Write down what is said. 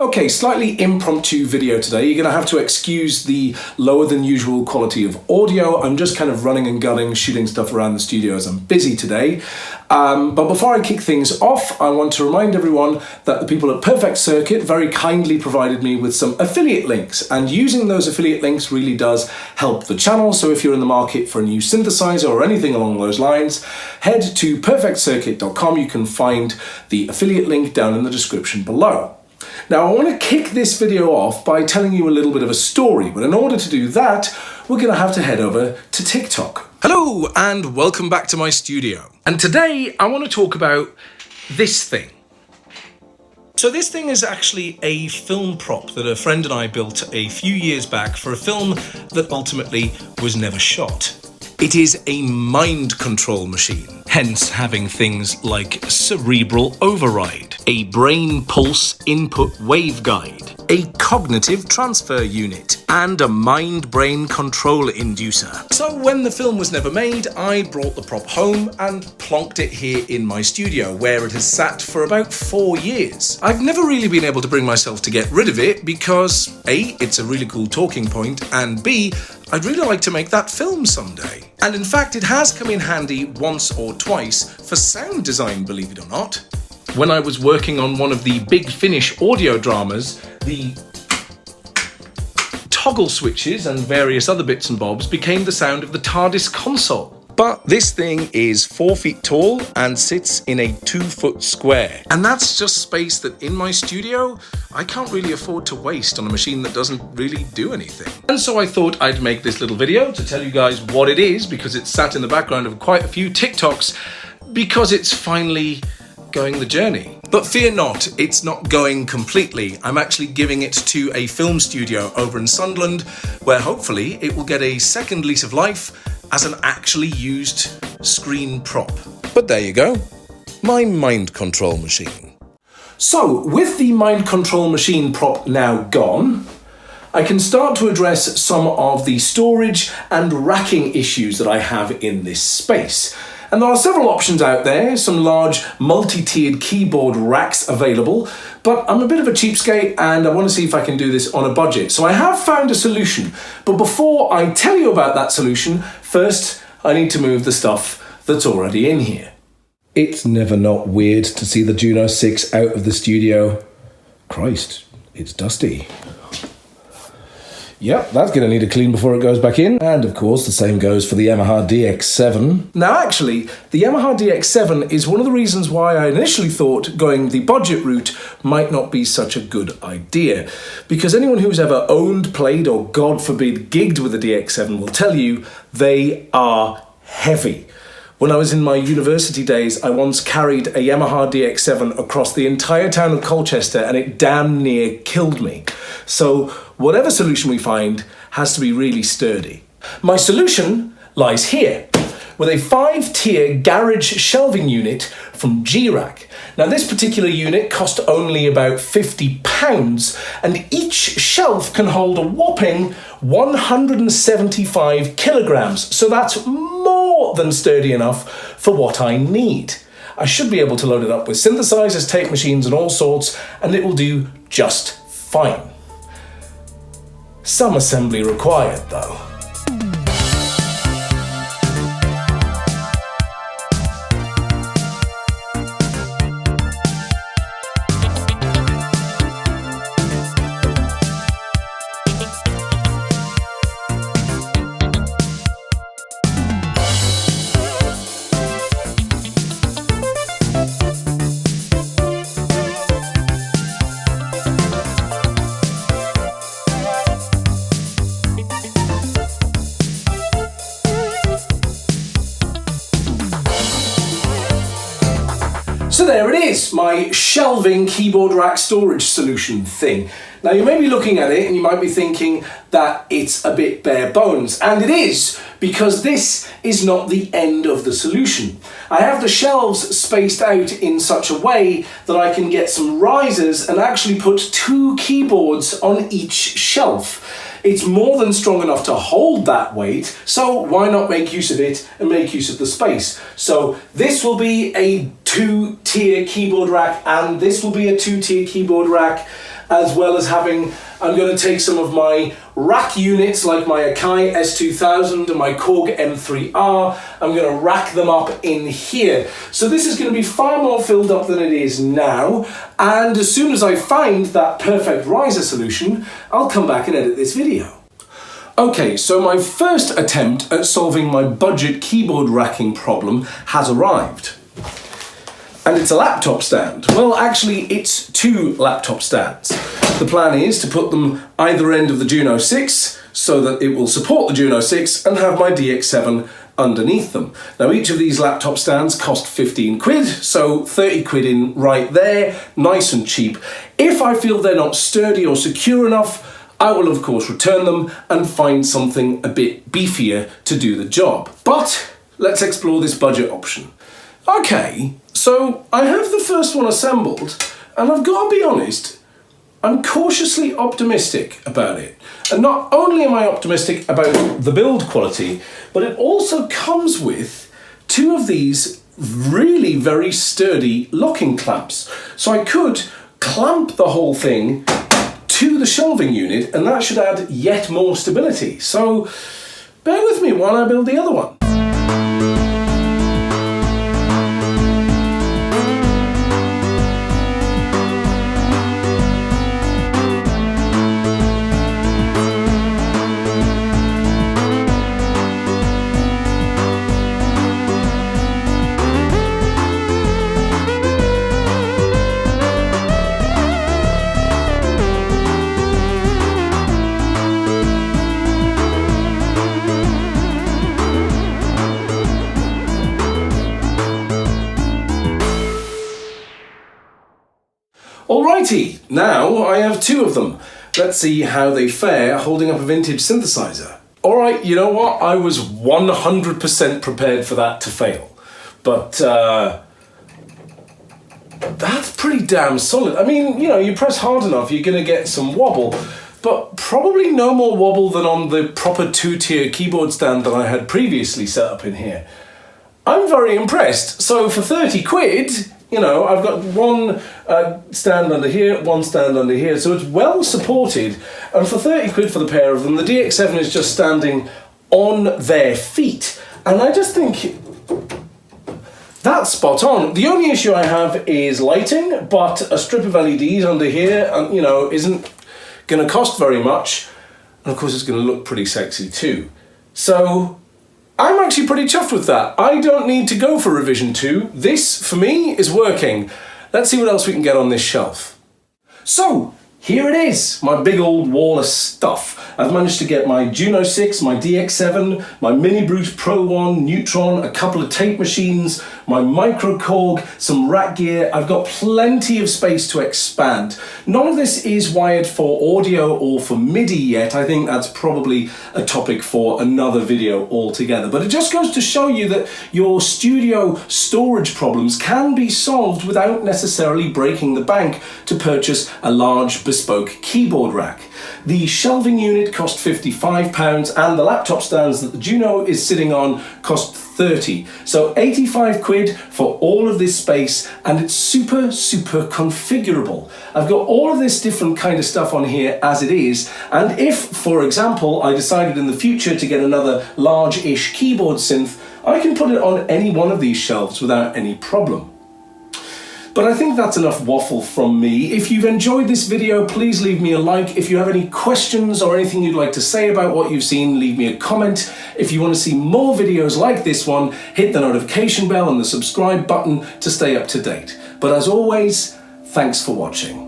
Okay, slightly impromptu video today. You're going to have to excuse the lower than usual quality of audio. I'm just kind of running and gunning, shooting stuff around the studio as I'm busy today. But before I kick things off, I want to remind everyone that the people at Perfect Circuit very kindly provided me with some affiliate links, and using those affiliate links really does help the channel. So if you're in the market for a new synthesizer or anything along those lines, head to perfectcircuit.com. You can find the affiliate link down in the description below. Now, I want to kick this video off by telling you a little bit of a story, but in order to do that, we're going to have to head over to TikTok. Hello, and welcome back to my studio. And today, I want to talk about this thing. So this thing is actually a film prop that a friend and I built a few years back for a film that ultimately was never shot. It is a mind control machine, hence having things like cerebral override, a brain pulse input waveguide, a cognitive transfer unit, and a mind-brain control inducer. So when the film was never made, I brought the prop home and plonked it here in my studio, where it has sat for about 4 years. I've never really been able to bring myself to get rid of it because A, it's a really cool talking point, and B, I'd really like to make that film someday. And in fact, it has come in handy once or twice for sound design, believe it or not. When I was working on one of the Big Finish audio dramas, the toggle switches and various other bits and bobs became the sound of the TARDIS console. But this thing is 4 feet tall and sits in a 2-foot square. And that's just space that in my studio, I can't really afford to waste on a machine that doesn't really do anything. And so I thought I'd make this little video to tell you guys what it is, because it's sat in the background of quite a few TikToks, because it's finally going the journey. But fear not, it's not going completely. I'm actually giving it to a film studio over in Sunderland, where hopefully it will get a second lease of life as an actually used screen prop. But there you go, my mind control machine. So, with the mind control machine prop now gone, I can start to address some of the storage and racking issues that I have in this space. And there are several options out there, some large multi-tiered keyboard racks available, but I'm a bit of a cheapskate and I want to see if I can do this on a budget. So I have found a solution, but before I tell you about that solution, first I need to move the stuff that's already in here. It's never not weird to see the Juno 6 out of the studio. Christ, it's dusty. Yep, that's going to need a clean before it goes back in. And of course, the same goes for the Yamaha DX7. Now actually, the Yamaha DX7 is one of the reasons why I initially thought going the budget route might not be such a good idea. Because anyone who's ever owned, played, or God forbid, gigged with a DX7 will tell you they are heavy. When I was in my university days, I once carried a Yamaha DX7 across the entire town of Colchester and it damn near killed me. So whatever solution we find has to be really sturdy. My solution lies here, with a 5-tier garage shelving unit from G-Rack. Now this particular unit cost only about £50, and each shelf can hold a whopping 175 kilograms, so that's more than sturdy enough for what I need. I should be able to load it up with synthesizers, tape machines and all sorts, and it will do just fine. Some assembly required though. So there it is, my shelving keyboard rack storage solution thing. Now you may be looking at it and you might be thinking that it's a bit bare bones, and it is, because this is not the end of the solution. I have the shelves spaced out in such a way that I can get some risers and actually put 2 keyboards on each shelf. It's more than strong enough to hold that weight, so why not make use of it and make use of the space? So this will be a two-tier keyboard rack, and this will be a two-tier keyboard rack, as well as having, I'm going to take some of my rack units like my Akai S2000 and my Korg M3R, I'm going to rack them up in here. So this is going to be far more filled up than it is now, and as soon as I find that perfect riser solution, I'll come back and edit this video. Okay, so my first attempt at solving my budget keyboard racking problem has arrived. And it's a laptop stand. Well, actually, it's two laptop stands. The plan is to put them either end of the Juno 6 so that it will support the Juno 6 and have my DX7 underneath them. Now, each of these laptop stands cost 15 quid, so 30 quid in right there, nice and cheap. If I feel they're not sturdy or secure enough, I will of course return them and find something a bit beefier to do the job. But let's explore this budget option. Okay, so I have the first one assembled, and I've got to be honest, I'm cautiously optimistic about it. And not only am I optimistic about the build quality, but it also comes with two of these really very sturdy locking clamps. So I could clamp the whole thing to the shelving unit, and that should add yet more stability. So bear with me while I build the other one. Alrighty, now I have two of them. Let's see how they fare holding up a vintage synthesizer. Alright, you know what? I was 100% prepared for that to fail. But that's pretty damn solid. I mean, you know, you press hard enough, you're going to get some wobble, but probably no more wobble than on the proper two-tier keyboard stand that I had previously set up in here. I'm very impressed. So for 30 quid, you know, I've got one stand under here, one stand under here, so it's well supported. And for 30 quid for the pair of them, the DX7 is just standing on their feet. And I just think that's spot on. The only issue I have is lighting, but a strip of LEDs under here, you know, isn't going to cost very much. And of course, it's going to look pretty sexy too. So I'm actually pretty chuffed with that. I don't need to go for revision 2. This, for me, is working. Let's see what else we can get on this shelf. So, here it is, my big old wall of stuff. I've managed to get my Juno 6, my DX7, my Mini Brute Pro 1, Neutron, a couple of tape machines, my Micro Korg, some rack gear. I've got plenty of space to expand. None of this is wired for audio or for MIDI yet. I think that's probably a topic for another video altogether. But it just goes to show you that your studio storage problems can be solved without necessarily breaking the bank to purchase a large bespoke keyboard rack. The shelving unit cost £55 and the laptop stands that the Juno is sitting on cost 30. So 85 quid for all of this space, and it's super configurable. I've got all of this different kind of stuff on here as it is, and if, for example, I decided in the future to get another large-ish keyboard synth, I can put it on any one of these shelves without any problem. But I think that's enough waffle from me. If you've enjoyed this video, please leave me a like. If you have any questions or anything you'd like to say about what you've seen, leave me a comment. If you want to see more videos like this one, hit the notification bell and the subscribe button to stay up to date. But as always, thanks for watching.